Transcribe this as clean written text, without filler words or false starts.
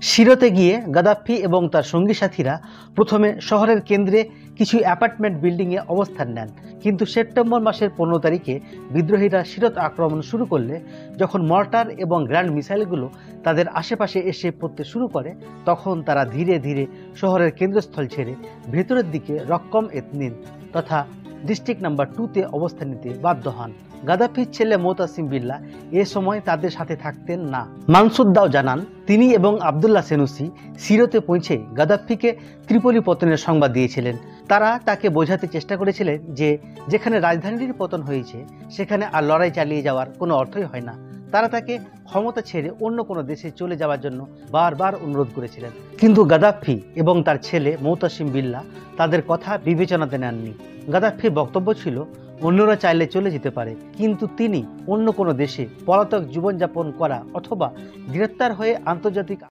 সিরতে গিয়ে গাদ্দাফি এবং তার সঙ্গী সাথীরা প্রথমে শহরের কেন্দ্রে কিছু অ্যাপার্টমেন্ট বিল্ডিংয়ে অবস্থান নেন, কিন্তু সেপ্টেম্বর মাসের 15 তারিখে বিদ্রোহীরা সিরত আক্রমণ শুরু করলে যখন মর্টার এবং গ্র্যান্ড মিসাইলগুলো তাদের আশেপাশে এসে পড়তে শুরু করে, তখন তারা ধীরে ধীরে শহরের কেন্দ্রস্থল ছেড়ে ভেতরের দিকে রক্কম এতনিন তথা ডিস্ট্রিক্ট নাম্বার 2-তে অবস্থান নিতে বাধ্য হন। গাদ্দাফির ছেলে মোতাসিম বিল্লাহ এ সময় তাদের সাথে থাকতেন না। মানসুর দাও জানান, তিনি এবং আবদুল্লাহ সেনুসি সিরতে পৌঁছে গাদ্দাফিকে ত্রিপলি পতনের সংবাদ দিয়েছিলেন। তারা তাকে বোঝাতে চেষ্টা করেছিলেন যে যেখানে রাজধানীর পতন হয়েছে সেখানে আর লড়াই চালিয়ে যাওয়ার কোনো অর্থই হয় না। তারা তাকে ক্ষমতা ছেড়ে অন্য কোনো দেশে চলে যাওয়ার জন্য বারবার অনুরোধ করেছিলেন, কিন্তু গাদ্দাফি এবং তার ছেলে মোতাসিম বিল্লাহ তাদের কথা বিবেচনাতে নেননি। গাদ্দাফির বক্তব্য ছিল অন্যরা চাইলে চলে যেতে পারে, কিন্তু তিনি অন্য কোনো দেশে পলাতক জীবনযাপন করা অথবা গ্রেপ্তার হয়ে আন্তর্জাতিক